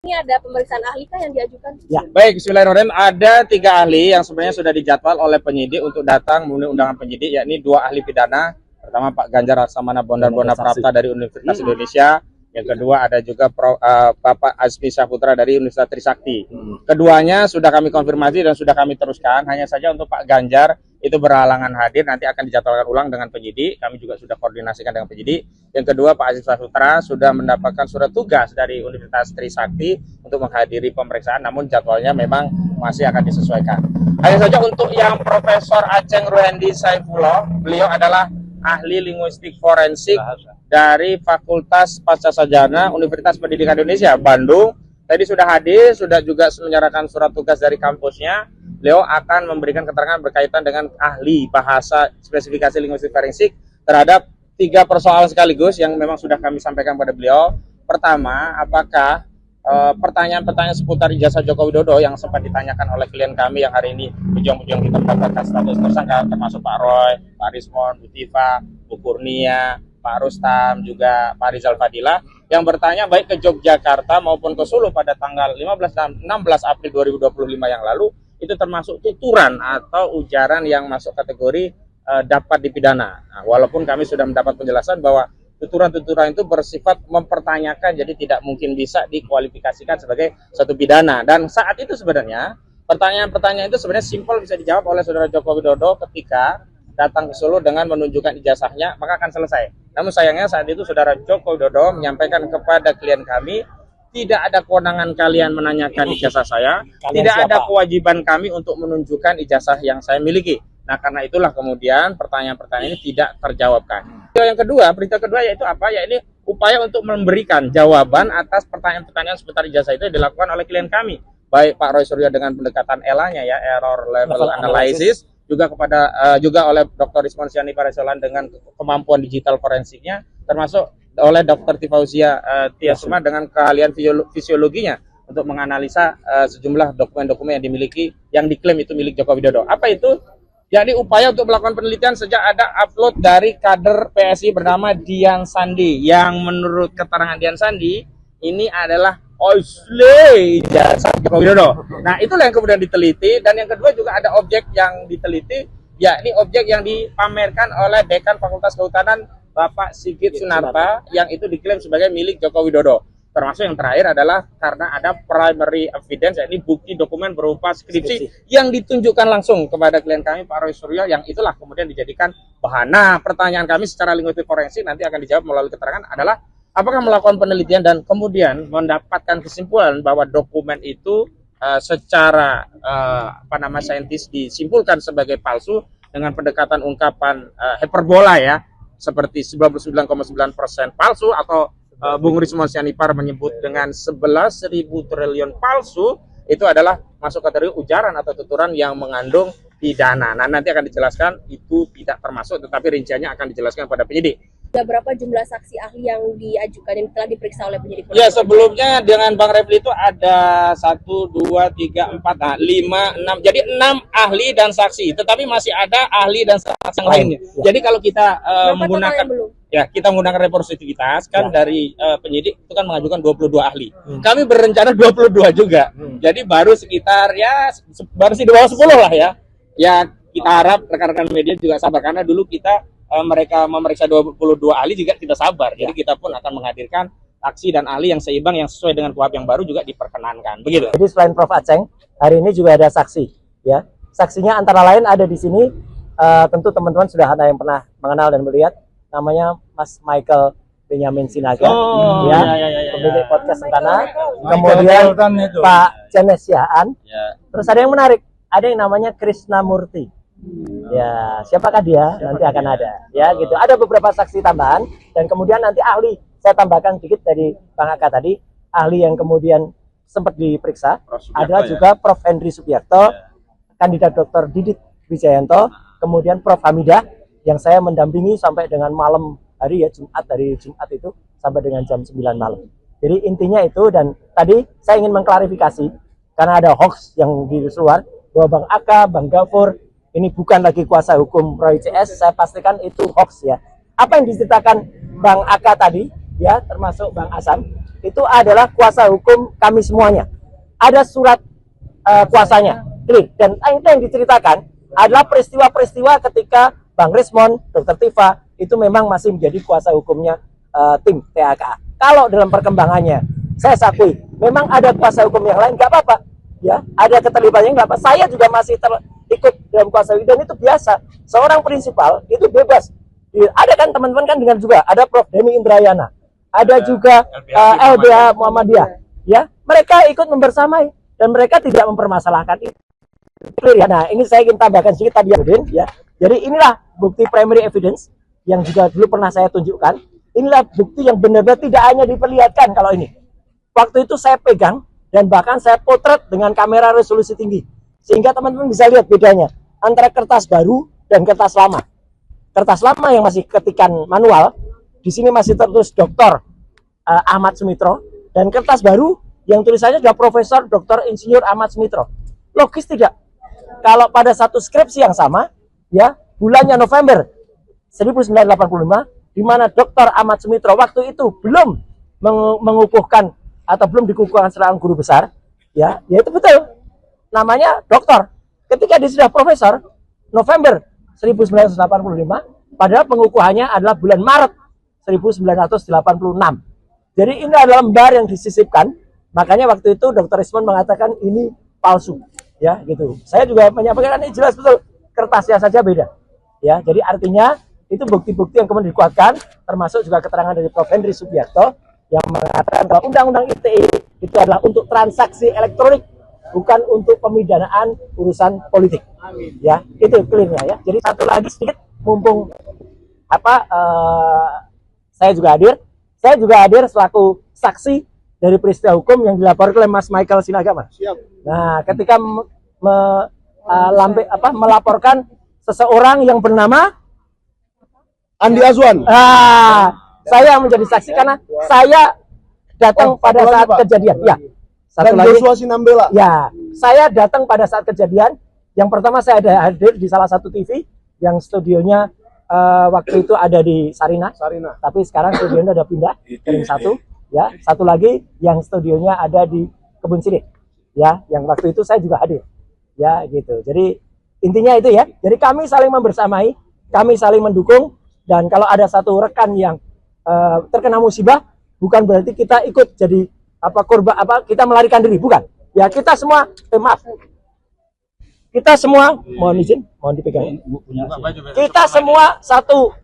Ini ada pemeriksaan ahli kah yang diajukan? Ya. Baik, bismillahirrahmanirrahim. Ada 3 ahli yang sebenarnya sudah dijadwal oleh penyidik untuk datang memenuhi undangan penyidik, yakni 2 ahli pidana. Pertama Pak Ganjar Laksamana Bondan Prapta dari Universitas Indonesia. Yang kedua ada juga Bapak Azmi Saputra dari Universitas Trisakti. Keduanya sudah kami konfirmasi dan sudah kami teruskan. Hanya saja untuk Pak Ganjar itu berhalangan hadir, nanti akan dijadwalkan ulang dengan penyidik. Kami juga sudah koordinasikan dengan penyidik. Yang kedua Pak Azmi Saputra sudah mendapatkan surat tugas dari Universitas Trisakti untuk menghadiri pemeriksaan, namun jadwalnya memang masih akan disesuaikan. Hanya saja untuk yang Profesor Aceng Ruhendi Saifullah, beliau adalah ahli linguistik forensik dari Fakultas Pascasarjana Universitas Pendidikan Indonesia Bandung. Tadi sudah hadir, sudah juga menyerahkan surat tugas dari kampusnya. Beliau akan memberikan keterangan berkaitan dengan ahli bahasa spesifikasi linguistik forensik terhadap 3 persoalan sekaligus yang memang sudah kami sampaikan pada beliau. Pertama, apakah pertanyaan-pertanyaan seputar ijazah Joko Widodo yang sempat ditanyakan oleh klien kami yang hari ini berjuang-berjuang kita mendapatkan status tersangka, termasuk Pak Roy, Pak Rismon, Bu Tifa, Bu Kurnia, Pak Rustam, juga Pak Rizal Fadilah, yang bertanya baik ke Yogyakarta maupun ke Solo pada tanggal 15 dan 16 April 2025 yang lalu, itu termasuk tuturan atau ujaran yang masuk kategori dapat dipidana. Nah, walaupun kami sudah mendapat penjelasan bahwa tuturan-tuturan itu bersifat mempertanyakan, jadi tidak mungkin bisa dikualifikasikan sebagai satu pidana. Dan saat itu sebenarnya pertanyaan-pertanyaan itu sebenarnya simpel bisa dijawab oleh saudara Joko Widodo ketika datang ke Solo dengan menunjukkan ijazahnya, maka akan selesai. Namun sayangnya saat itu saudara Joko Widodo menyampaikan kepada klien kami, tidak ada kewenangan kalian menanyakan ijazah saya, tidak ada kewajiban kami untuk menunjukkan ijazah yang saya miliki. Nah, karena itulah kemudian pertanyaan-pertanyaan ini tidak terjawabkan. Yang kedua, berita kedua yaitu apa? Yaitu upaya untuk memberikan jawaban atas pertanyaan-pertanyaan seputar ijazah itu yang dilakukan oleh klien kami. Baik Pak Roy Suryo dengan pendekatan ELA-nya ya, Error Level Analysis, juga kepada juga oleh Dr. Rismon Syani Paresolan dengan kemampuan digital forensiknya, termasuk oleh Dr. Tifauzia Tiasuma dengan keahlian fisiologinya untuk menganalisa sejumlah dokumen-dokumen yang dimiliki, yang diklaim itu milik Joko Widodo. Apa itu? Jadi upaya untuk melakukan penelitian sejak ada upload dari kader PSI bernama Dian Sandi, yang menurut keterangan Dian Sandi ini adalah asli ijazah Joko Widodo. Nah, itulah yang kemudian diteliti. Dan yang kedua juga ada objek yang diteliti, yakni objek yang dipamerkan oleh Dekan Fakultas Kehutanan Bapak Sigit Sunarta, yang itu diklaim sebagai milik Joko Widodo. Termasuk yang terakhir adalah karena ada primary evidence, yakni bukti dokumen berupa skripsi yang ditunjukkan langsung kepada klien kami Pak Roy Suryo, yang itulah kemudian dijadikan bahan. Nah, pertanyaan kami secara linguistik forensik nanti akan dijawab melalui keterangan adalah apakah melakukan penelitian dan kemudian mendapatkan kesimpulan bahwa dokumen itu secara saintis disimpulkan sebagai palsu dengan pendekatan ungkapan hiperbola ya, seperti 99,9% palsu, atau Bung Rismon Syanipar menyebut dengan 11.000 triliun palsu, itu adalah masuk kategori ujaran atau tuturan yang mengandung pidana. Nah, nanti akan dijelaskan itu tidak termasuk, tetapi rinciannya akan dijelaskan pada penyidik. Ada berapa jumlah saksi ahli yang diajukan yang telah diperiksa oleh penyidik? Ya, sebelumnya dengan Bang Refli itu ada 1, 2, 3, 4, 5, 6. Jadi 6 ahli dan saksi, tetapi masih ada ahli dan saksi yang lainnya. Jadi kalau kita menggunakan kita menggunakan representativitas kan dari penyidik itu kan mengajukan 22 ahli. Kami berencana 22 juga. Jadi baru sekitar baru di bawah 10 lah ya. Ya, kita harap rekan-rekan media juga sabar, karena dulu kita mereka memeriksa 22 ahli juga tidak sabar. Jadi kita pun akan menghadirkan saksi dan ahli yang seimbang yang sesuai dengan KUHP yang baru juga diperkenankan. Begitu. Jadi selain Prof Aceng, hari ini juga ada saksi ya. Saksinya antara lain ada di sini, tentu teman-teman sudah ada yang pernah mengenal dan melihat, namanya Mas Michael Benyamin Sinaga, pemilik podcast Sentana. Kemudian Pak Janes Yaan. Terus ada yang menarik, ada yang namanya Krishna Murti. Ya, siapakah dia? Nanti akan ada. Ya, gitu. Ada beberapa saksi tambahan dan kemudian nanti ahli. Saya tambahkan sedikit dari Bang Aka tadi, ahli yang kemudian sempat diperiksa adalah juga Prof Henry Subiakto, kandidat Dr. Didit Wijayanto, kemudian Prof Hamidah yang saya mendampingi sampai dengan malam hari ya, dari Jumat itu sampai dengan jam 9 malam. Jadi intinya itu, dan tadi saya ingin mengklarifikasi karena ada hoax yang di luar bahwa Bang Aka, Bang Gafur ini bukan lagi kuasa hukum Roy CS. Saya pastikan itu hoax ya. Apa yang diceritakan Bang Aka tadi ya, termasuk Bang Asam, itu adalah kuasa hukum kami semuanya. Ada surat kuasanya, clear. Dan yang diceritakan adalah peristiwa-peristiwa ketika Bang Rismon, Dr. Tifa itu memang masih menjadi kuasa hukumnya tim TAKA. Kalau dalam perkembangannya, saya akui memang ada kuasa hukum yang lain, nggak apa-apa. Ya, ada keterlibatannya nggak apa. Saya juga masih ikut dalam kuasa hukum dan itu biasa. Seorang prinsipal itu bebas. Ada kan teman-teman kan dengar juga, ada Prof. Denny Indrayana, ada juga LBH Muhammadiyah. Ya, mereka ikut membersamai dan mereka tidak mempermasalahkan itu. Nah, ini saya ingin tambahkan sedikit tadi ya. Jadi inilah bukti primary evidence yang juga dulu pernah saya tunjukkan. Inilah bukti yang benar-benar tidak hanya diperlihatkan kalau ini. Waktu itu saya pegang dan bahkan saya potret dengan kamera resolusi tinggi. Sehingga teman-teman bisa lihat bedanya antara kertas baru dan kertas lama. Kertas lama yang masih ketikan manual, di sini masih tertulis Dr. Ahmad Sumitro, dan kertas baru yang tulisannya sudah Profesor Dr. Insinyur Ahmad Sumitro. Logis tidak? Kalau pada satu skripsi yang sama, ya, bulannya November 1985, di mana Dr. Ahmad Sumitro waktu itu belum mengukuhkan atau belum dikukuhkan seorang guru besar, ya itu betul. Namanya doktor. Ketika dia sudah profesor, November 1985, padahal pengukuhannya adalah bulan Maret 1986. Jadi ini adalah lembar yang disisipkan. Makanya waktu itu Dr. Rismon mengatakan ini palsu, ya gitu. Saya juga menyampaikan ini jelas betul, kertasnya saja beda. Ya, jadi artinya itu bukti-bukti yang kemudian dikuatkan, termasuk juga keterangan dari Prof. Henry Subiakto yang mengatakan bahwa Undang-Undang ITE itu adalah untuk transaksi elektronik, bukan untuk pemidanaan urusan politik. Amin. Ya, itu clear-nya ya. Jadi satu lagi sedikit, mumpung saya juga hadir selaku saksi dari peristiwa hukum yang dilaporkan oleh Mas Michael Sinagama. Siap. Nah, ketika melaporkan seseorang yang bernama Andi Azwan. Saya menjadi saksi karena saya datang pada saat kejadian. Ya. Satu Dan lagi. Joshua Sinambela. Ya, saya datang pada saat kejadian. Yang pertama saya ada hadir di salah satu TV yang studionya waktu itu ada di Sarina. Tapi sekarang studionya udah pindah ke Ring 1. Ya, satu lagi yang studionya ada di Kebun Sirih. Ya, yang waktu itu saya juga hadir. Ya, gitu. Jadi intinya itu ya. Jadi kami saling membersamai, kami saling mendukung, dan kalau ada satu rekan yang terkena musibah, bukan berarti kita ikut jadi korban kita melarikan diri, bukan. Ya, kita semua kita semua mohon izin, mohon dipegang. Kita semua satu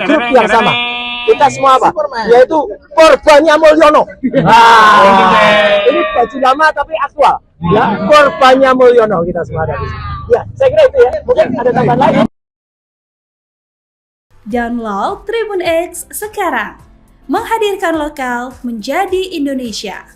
grup yang sama. Kita semua apa? Yaitu korbannya Mulyono. Ini baju lama tapi aktual. Ya, korbannya Mulyono kita semua ada di sini. Ya, saya kira itu ya. Mungkin ada tambahan lain. Download Tribun X sekarang. Menghadirkan lokal menjadi Indonesia.